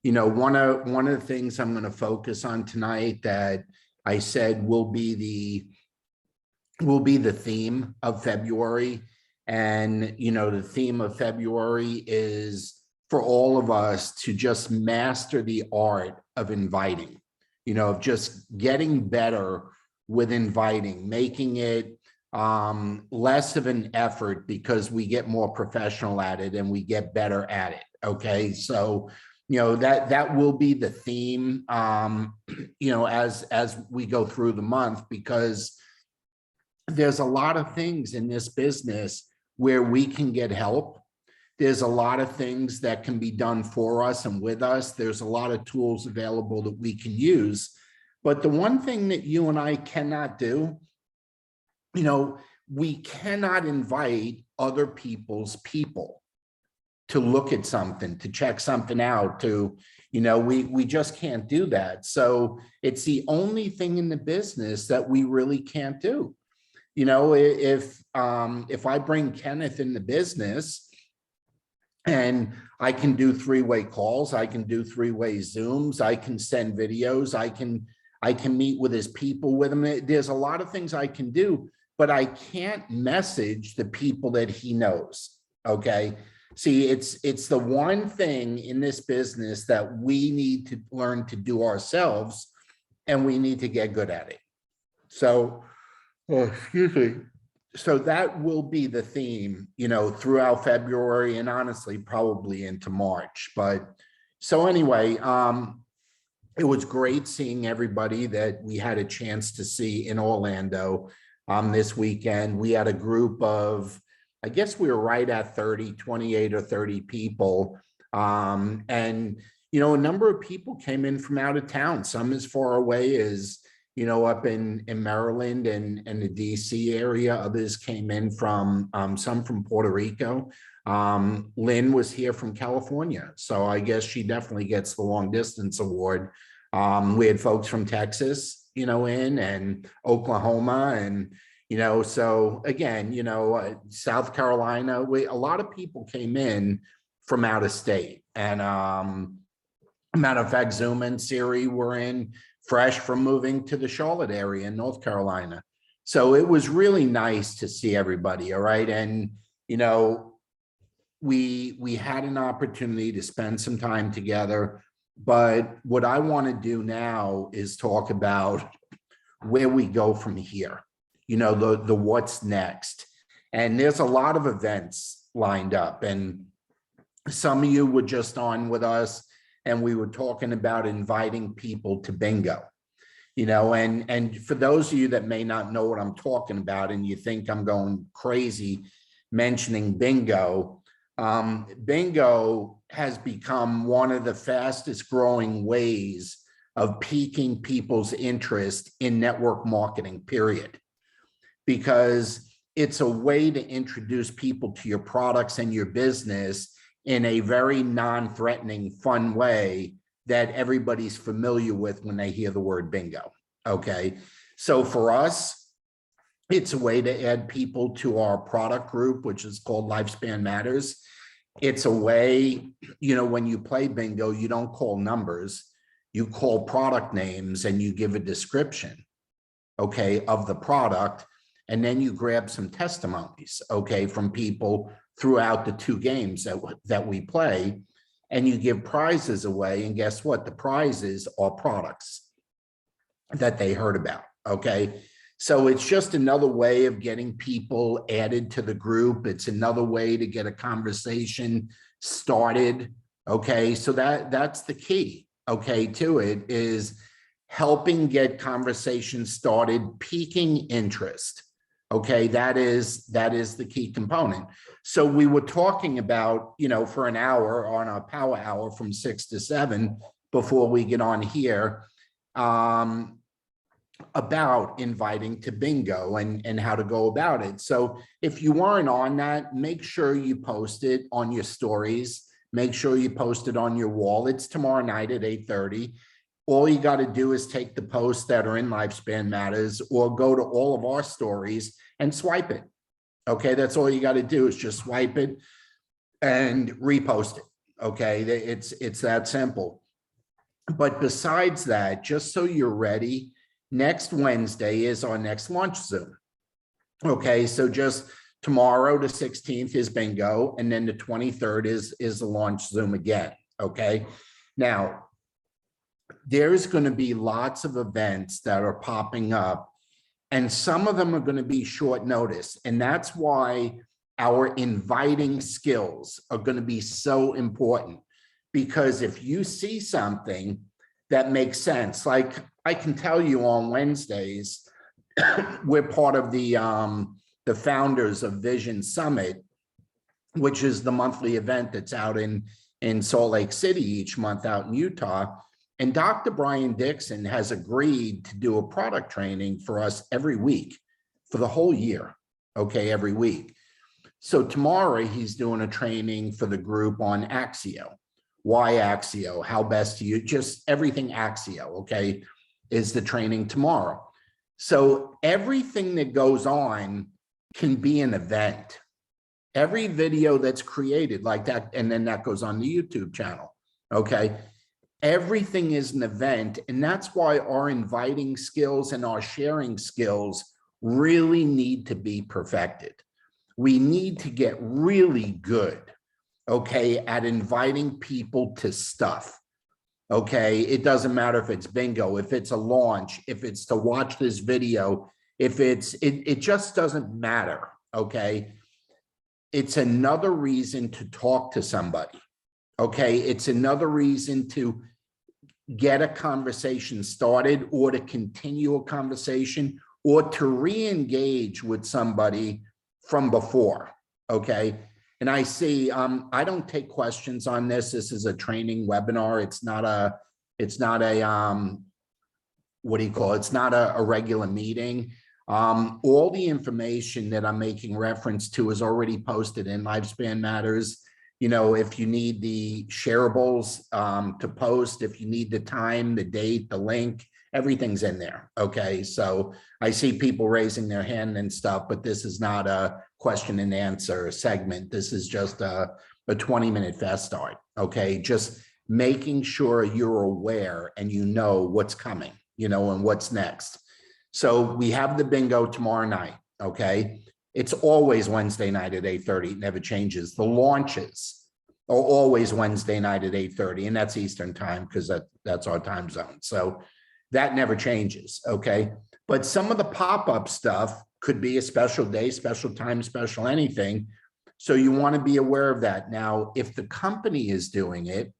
One of the things I'm going to focus on tonight that I said will be the theme of February. And, the theme of February is for all of us to just master the art of inviting, of just getting better with inviting, making it less of an effort because we get more professional at it and we get better at it. Okay. So, that will be the theme, as we go through the month, because there's a lot of things in this business where we can get help. There's a lot of things that can be done for us and with us. There's a lot of tools available that we can use. But the one thing that you and I cannot do, we cannot invite other people's people to look at something, to check something out, we just can't do that. So it's the only thing in the business that we really can't do. If I bring Kenneth in the business and I can do three-way calls, I can do three-way Zooms, I can send videos, I can meet with his people with him. There's a lot of things I can do, but I can't message the people that he knows. Okay. See, it's the one thing in this business that we need to learn to do ourselves, and we need to get good at it. So, excuse me. So that will be the theme, throughout February and honestly, probably into March. But so anyway, it was great seeing everybody that we had a chance to see in Orlando this weekend. We had a group of, I guess we were right at 28 or 30 people. And, a number of people came in from out of town, some as far away as, up in Maryland and the DC area. Others came in from, some from Puerto Rico. Lynn was here from California. So I guess she definitely gets the long distance award. We had folks from Texas, in and Oklahoma and, so again, South Carolina, a lot of people came in from out of state. And matter of fact, Zoom and Siri were in fresh from moving to the Charlotte area in North Carolina. So it was really nice to see everybody. All right. And, we had an opportunity to spend some time together. But what I want to do now is talk about where we go from here, the what's next. And there's a lot of events lined up. And some of you were just on with us and we were talking about inviting people to bingo, and for those of you that may not know what I'm talking about and you think I'm going crazy mentioning bingo, bingo has become one of the fastest growing ways of piquing people's interest in network marketing, period. Because it's a way to introduce people to your products and your business in a very non-threatening, fun way that everybody's familiar with when they hear the word bingo, okay? So for us, it's a way to add people to our product group, which is called Lifespan Matters. It's a way, when you play bingo, you don't call numbers, you call product names and you give a description, okay, of the product. And then you grab some testimonies, okay, from people throughout the two games that we play, and you give prizes away. And guess what? The prizes are products that they heard about, okay? So it's just another way of getting people added to the group. It's another way to get a conversation started, okay? So that's the key, okay, to it is helping get conversations started, piquing interest. Okay, that is the key component. So we were talking about, for an hour on a power hour from 6 to 7 before we get on here, about inviting to bingo and how to go about it. So if you weren't on that, make sure you post it on your stories. Make sure you post it on your wall. It's tomorrow night at 8:30. All you got to do is take the posts that are in Lifespan Matters or go to all of our stories and swipe it. Okay, that's all you got to do is just swipe it and repost it. Okay, it's that simple. But besides that, just so you're ready, next Wednesday is our next launch Zoom. Okay, so just tomorrow, the 16th is bingo, and then the 23rd is the launch Zoom again. Okay, now there's going to be lots of events that are popping up, and some of them are going to be short notice, and that's why our inviting skills are going to be so important. Because if you see something that makes sense, like I can tell you on Wednesdays, we're part of the founders of Vision Summit, which is the monthly event that's out in Salt Lake City each month out in Utah. And Dr. Brian Dixon has agreed to do a product training for us every week for the whole year. Okay, every week. So tomorrow he's doing a training for the group on Axio. Why Axio? How best to use, just everything Axio, okay, is the training tomorrow. So everything that goes on can be an event. Every video that's created like that, and then that goes on the YouTube channel, okay? Everything is an event, and that's why our inviting skills and our sharing skills really need to be perfected. We need to get really good, okay, at inviting people to stuff. Okay, it doesn't matter if it's bingo, if it's a launch, if it's to watch this video, if it just doesn't matter. Okay, it's another reason to talk to somebody. Okay, it's another reason to get a conversation started, or to continue a conversation, or to re-engage with somebody from before. Okay, and I see, I don't take questions on this. This is a training webinar. It's not a what do you call it? It's not a regular meeting. All the information that I'm making reference to is already posted in Lifespan Matters. You know, if you need the shareables to post, if you need the time, the date, the link, everything's in there. Okay, so I see people raising their hand and stuff, but this is not a question and answer segment. This is just a 20-minute fast start. Okay, just making sure you're aware and you know what's coming, you know, and what's next. So we have the bingo tomorrow night. Okay, it's always Wednesday night at 8:30. It never changes. The launches are always Wednesday night at 8:30, and that's Eastern time because that's our time zone. So that never changes. Okay, but some of the pop-up stuff could be a special day, special time, special anything. So you want to be aware of that. Now, if the company is doing it,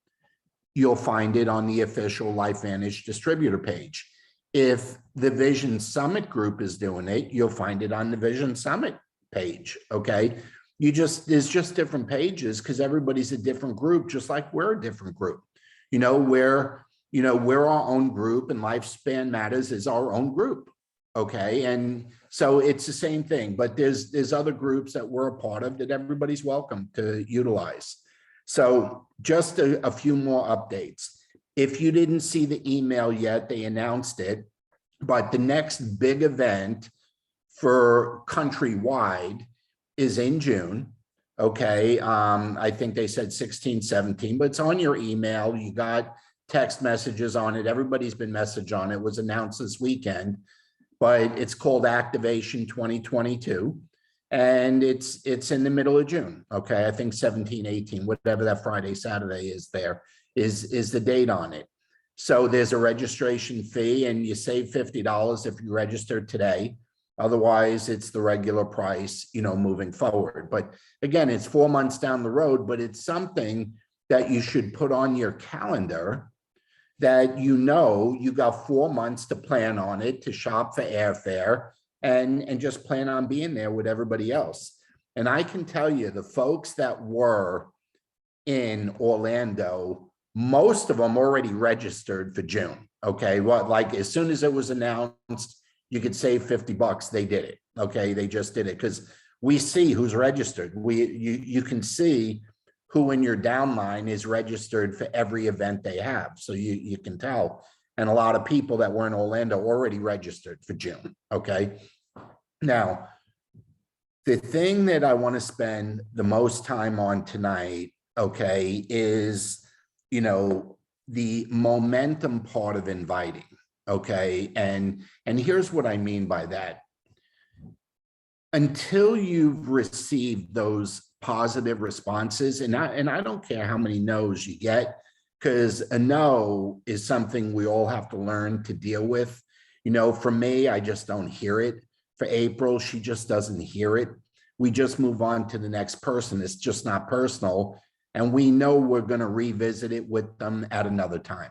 you'll find it on the official LifeVantage distributor page. If the Vision Summit group is doing it, you'll find it on the Vision Summit page. Okay, there's just different pages because everybody's a different group, just like we're a different group. You know, we're our own group, and Lifespan Matters is our own group. Okay, and so it's the same thing, but there's other groups that we're a part of that everybody's welcome to utilize. So just a few more updates. If you didn't see the email yet, they announced it, but the next big event for countrywide is in June. Okay, I think they said 16, 17, but it's on your email. You got text messages on it. Everybody's been messaged on it. It was announced this weekend, but it's called Activation 2022. And it's in the middle of June. Okay, I think 17, 18, whatever that Friday, Saturday is there is the date on it. So there's a registration fee, and you save $50 if you register today. Otherwise, it's the regular price, you know, moving forward. But again, it's 4 months down the road, but it's something that you should put on your calendar, that you know you got 4 months to plan on it, to shop for airfare, and just plan on being there with everybody else. And I can tell you, the folks that were in Orlando, most of them already registered for June. Okay, well, like as soon as it was announced, you could save $50. They did it. Okay, they just did it because we see who's registered. You can see who in your downline is registered for every event they have. So you can tell. And a lot of people that were in Orlando already registered for June. Okay. Now, the thing that I want to spend the most time on tonight okay, is, you know, the momentum part of inviting. Okay. And here's what I mean by that. Until you've received those positive responses, and I don't care how many no's you get, because a no is something we all have to learn to deal with. You know, for me, I just don't hear it. For April, she just doesn't hear it. We just move on to the next person. It's just not personal. And we know we're going to revisit it with them at another time.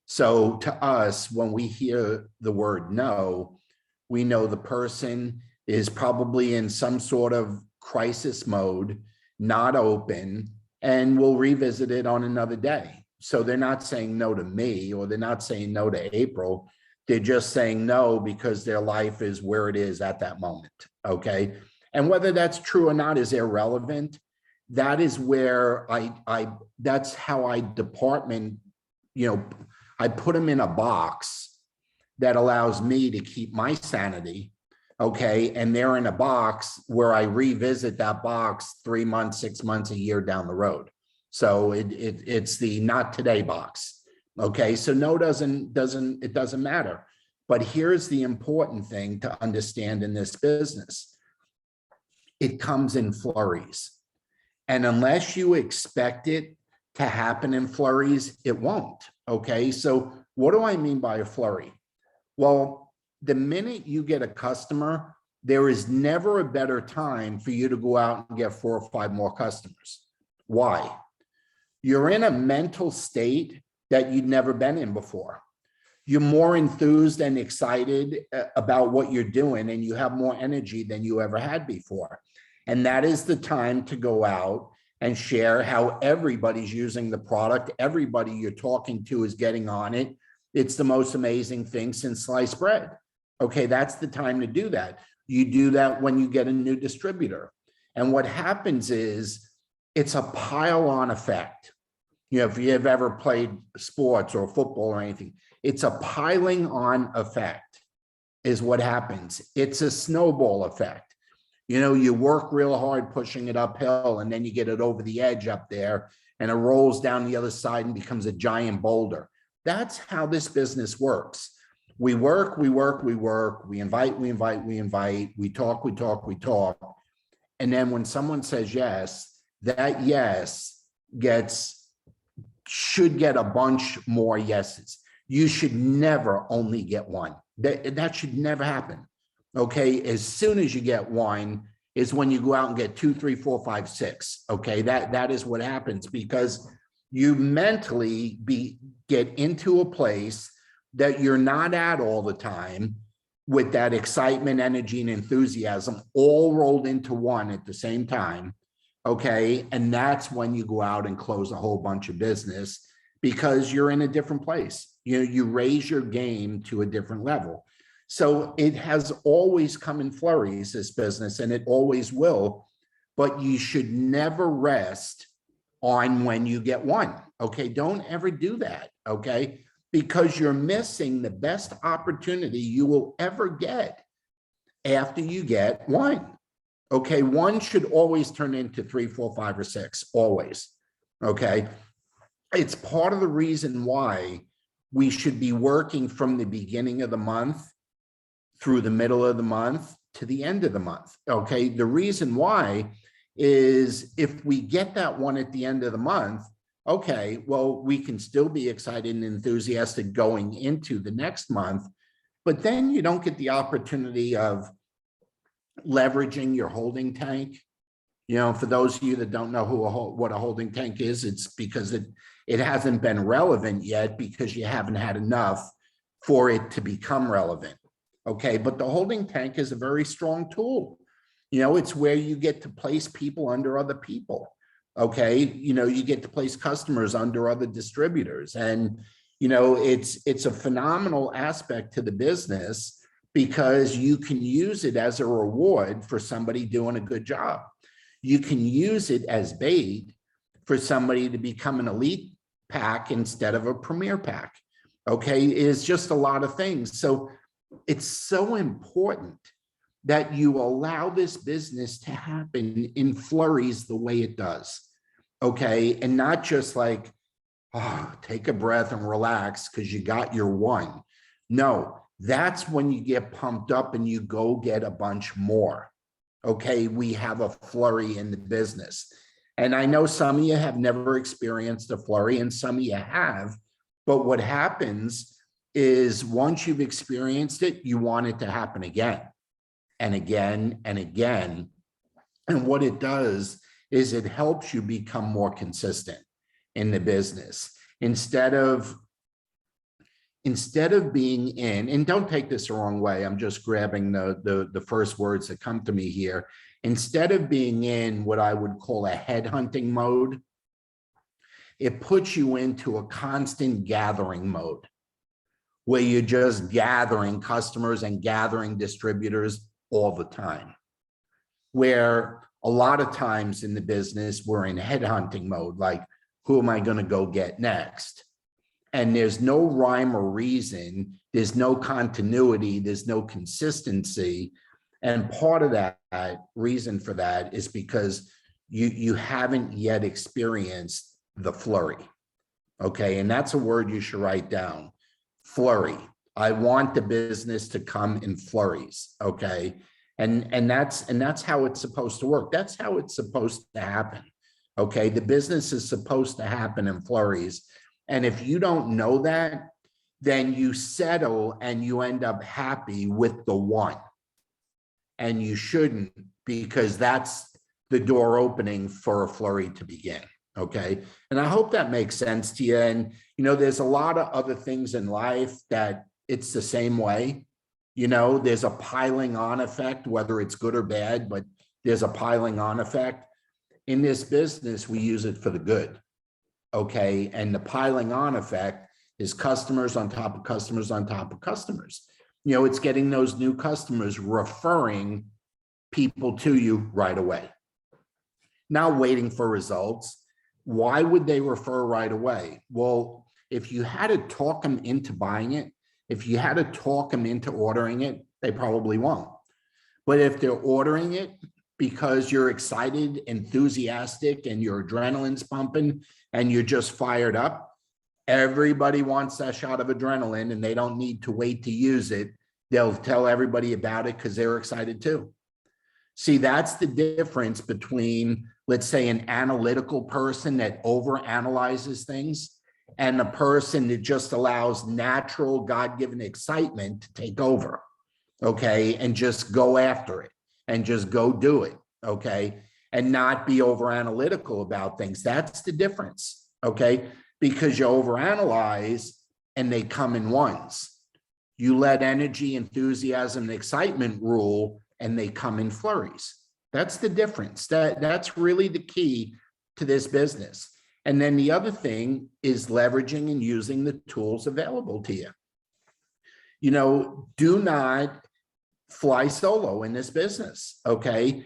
So to us, when we hear the word no, we know the person is probably in some sort of crisis mode, not open, and we'll revisit it on another day. So they're not saying no to me, or they're not saying no to April. They're just saying no because their life is where it is at that moment. Okay. And whether that's true or not is irrelevant. That is where that's how I department, you know, I put them in a box that allows me to keep my sanity. Okay. And they're in a box where I revisit that box 3 months, 6 months, a year down the road. So it's the not today box. Okay. So no, it doesn't matter. But here's the important thing to understand in this business. It comes in flurries. And unless you expect it to happen in flurries, it won't. Okay. So what do I mean by a flurry? Well, the minute you get a customer, there is never a better time for you to go out and get 4 or 5 more customers. Why? You're in a mental state that you'd never been in before. You're more enthused and excited about what you're doing, and you have more energy than you ever had before. And that is the time to go out and share how everybody's using the product. Everybody you're talking to is getting on it. It's the most amazing thing since sliced bread. Okay, that's the time to do that. You do that when you get a new distributor. And what happens is it's a pile-on effect. You know, if you've ever played sports or football or anything, it's a piling on effect is what happens. It's a snowball effect. You know, you work real hard pushing it uphill, and then you get it over the edge up there, and it rolls down the other side and becomes a giant boulder. That's how this business works. We work, we work, we work, we invite, we invite, we invite, we talk, we talk, we talk. And then when someone says yes, that yes should get a bunch more yeses. You should never only get one. That should never happen. Okay, as soon as you get one is when you go out and get 2, 3, 4, 5, 6. Okay, that is what happens, because you mentally get into a place that you're not at all the time with that excitement, energy, and enthusiasm all rolled into one at the same time. Okay, and that's when you go out and close a whole bunch of business, because you're in a different place. You raise your game to a different level. So it has always come in flurries, this business, and it always will, but you should never rest on when you get one. Okay, don't ever do that. Okay, because you're missing the best opportunity you will ever get after you get one. Okay, one should always turn into 3, 4, 5, or 6, always. Okay, it's part of the reason why we should be working from the beginning of the month through the middle of the month to the end of the month. Okay, the reason why is if we get that one at the end of the month, okay, well, we can still be excited and enthusiastic going into the next month, but then you don't get the opportunity of leveraging your holding tank. You know, for those of you that don't know what a holding tank is, it's because it hasn't been relevant yet, because you haven't had enough for it to become relevant. Okay, but the holding tank is a very strong tool. You know, it's where you get to place people under other people. Okay, you know, you get to place customers under other distributors, and you know, it's a phenomenal aspect to the business, because you can use it as a reward for somebody doing a good job. You can use it as bait for somebody to become an elite pack instead of a premier pack. Okay, it's just a lot of things. So it's so important that you allow this business to happen in flurries the way it does. okay? And not just like, oh, take a breath and relax because you got your one. No, that's when you get pumped up and you go get a bunch more. Okay, we have a flurry in the business. And I know some of you have never experienced a flurry and some of you have, but what happens is once you've experienced it, you want it to happen again and again and again. And what it does is it helps you become more consistent in the business. Instead of being in, and don't take this the wrong way, I'm just grabbing the first words that come to me here. Instead of being in what I would call a headhunting mode, it puts you into a constant gathering mode where you're just gathering customers and gathering distributors all the time. Where a lot of times in the business, we're in headhunting mode, like, who am I going to go get next? And there's no rhyme or reason, there's no continuity, there's no consistency. And part of that reason for that is because you haven't yet experienced the flurry. Okay, and that's a word you should write down. Flurry. I want the business to come in flurries. Okay. And that's how it's supposed to work. That's how it's supposed to happen. Okay. The business is supposed to happen in flurries. And if you don't know that, then you settle and you end up happy with the one. And you shouldn't, because that's the door opening for a flurry to begin. Okay. And I hope that makes sense to you. And, there's a lot of other things in life that it's the same way. There's a piling on effect, whether it's good or bad, but there's a piling on effect. In this business, we use it for the good. Okay. And the piling on effect is customers on top of customers on top of customers. It's getting those new customers referring people to you right away. Now waiting for results. Why would they refer right away? Well, if you had to talk them into buying it, if you had to talk them into ordering it, they probably won't. But if they're ordering it because you're excited, enthusiastic, and your adrenaline's pumping and you're just fired up, everybody wants that shot of adrenaline and they don't need to wait to use it. They'll tell everybody about it because they're excited too. See, that's the difference between, let's say, an analytical person that overanalyzes things and a person that just allows natural God-given excitement to take over, okay, and just go after it and just go do it, okay, and not be overanalytical about things. That's the difference, okay, because you overanalyze and they come in ones. You let energy, enthusiasm, and excitement rule and they come in flurries. That's the difference. That's really the key to this business. And then the other thing is leveraging and using the tools available to you. Do not fly solo in this business, okay?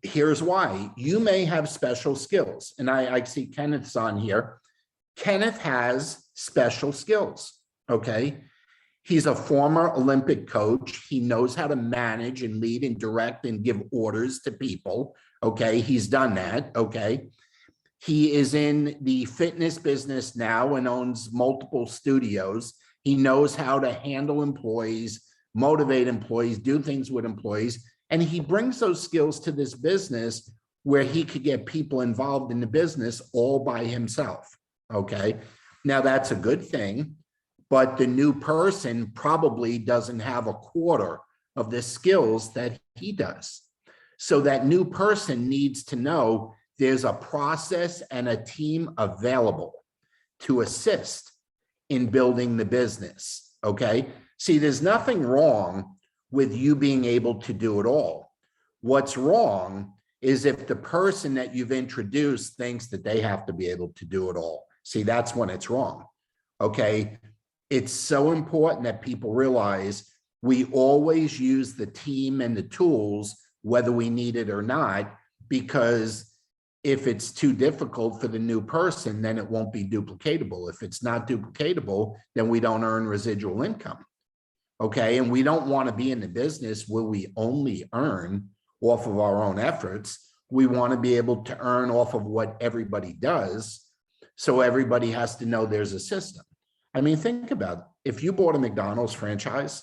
Here's why. You may have special skills. And I see Kenneth's on here. Kenneth has special skills, okay? He's a former Olympic coach. He knows how to manage and lead and direct and give orders to people, okay? He's done that, okay? He is in the fitness business now and owns multiple studios. He knows how to handle employees, motivate employees, do things with employees. And he brings those skills to this business where he could get people involved in the business all by himself. Okay. Now that's a good thing, but the new person probably doesn't have a quarter of the skills that he does. So that new person needs to know there's a process and a team available to assist in building the business. Okay. See, there's nothing wrong with you being able to do it all. What's wrong is if the person that you've introduced thinks that they have to be able to do it all. See, that's when it's wrong. Okay. It's so important that people realize we always use the team and the tools, whether we need it or not, because if it's too difficult for the new person, then it won't be duplicatable. If it's not duplicatable, then we don't earn residual income. Okay. And we don't want to be in the business where we only earn off of our own efforts. We want to be able to earn off of what everybody does. So everybody has to know there's a system. I mean, think about it. If you bought a McDonald's franchise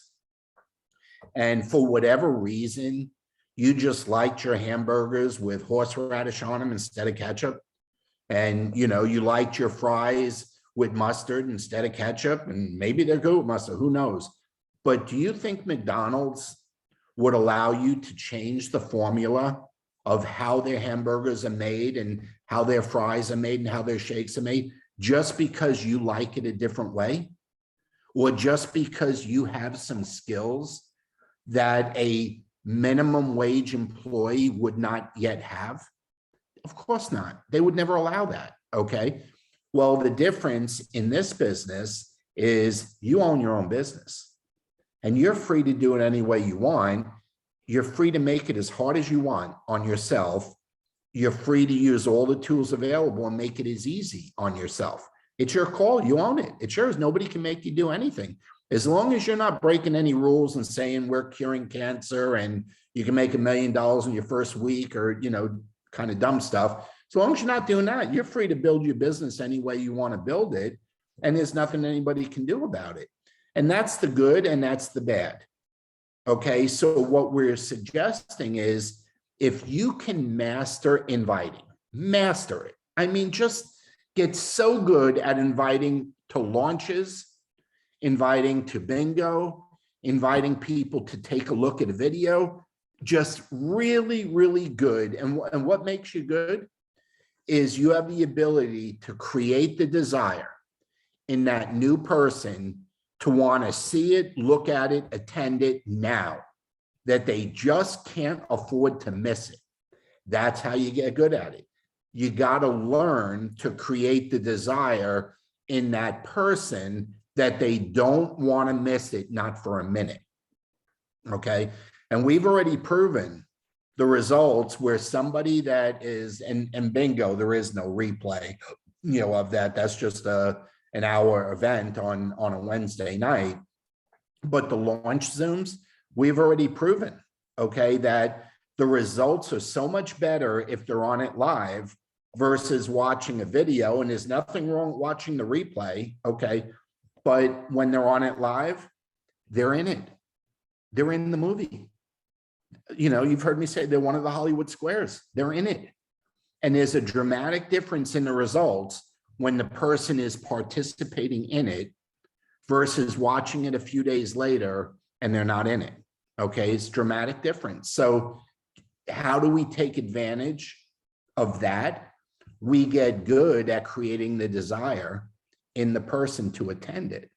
and for whatever reason, you just liked your hamburgers with horseradish on them instead of ketchup, and you liked your fries with mustard instead of ketchup, and maybe they're good with mustard, who knows? But do you think McDonald's would allow you to change the formula of how their hamburgers are made and how their fries are made and how their shakes are made just because you like it a different way? Or just because you have some skills that a minimum wage employee would not yet have? Of course not. They would never allow that, okay? Well, the difference in this business is you own your own business and you're free to do it any way you want. You're free to make it as hard as you want on yourself. You're free to use all the tools available and make it as easy on yourself. It's your call. You own it. It's yours. Nobody can make you do anything. As long as you're not breaking any rules and saying we're curing cancer and you can make $1 million in your first week or, kind of dumb stuff. As long as you're not doing that, you're free to build your business any way you want to build it. And there's nothing anybody can do about it. And that's the good and that's the bad. Okay, so what we're suggesting is if you can master inviting, master it. I mean, just get so good at inviting to launches, inviting to bingo, inviting people to take a look at a video, just really, really good. And what makes you good is you have the ability to create the desire in that new person to want to see it, look at it, attend it now, that they just can't afford to miss it. That's how you get good at it. You got to learn to create the desire in that person that they don't want to miss it, not for a minute. Okay. And we've already proven the results where somebody that is, and bingo, there is no replay, of that. That's just an hour event on a Wednesday night. But the launch Zooms, we've already proven, okay, that the results are so much better if they're on it live versus watching a video. And there's nothing wrong with watching the replay, okay? But when they're on it live, they're in it. They're in the movie. You've heard me say they're one of the Hollywood squares. They're in it. And there's a dramatic difference in the results when the person is participating in it versus watching it a few days later and they're not in it. Okay, it's dramatic difference. So how do we take advantage of that? We get good at creating the desire in the person to attend it.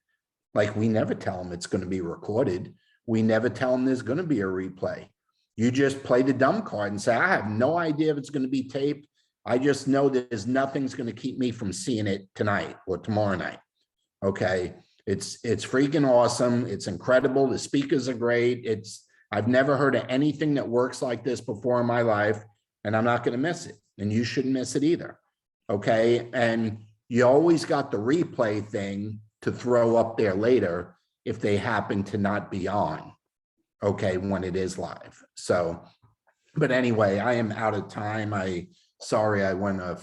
Like, we never tell them it's going to be recorded. We never tell them there's going to be a replay. You just play the dumb card and say, I have no idea if it's going to be taped. I just know there's nothing's going to keep me from seeing it tonight or tomorrow night. Okay. It's freaking awesome. It's incredible. The speakers are great. I've never heard of anything that works like this before in my life, and I'm not going to miss it. And you shouldn't miss it either. Okay. And you always got the replay thing to throw up there later if they happen to not be on, okay, when it is live. So, but anyway, I am out of time. Sorry I went a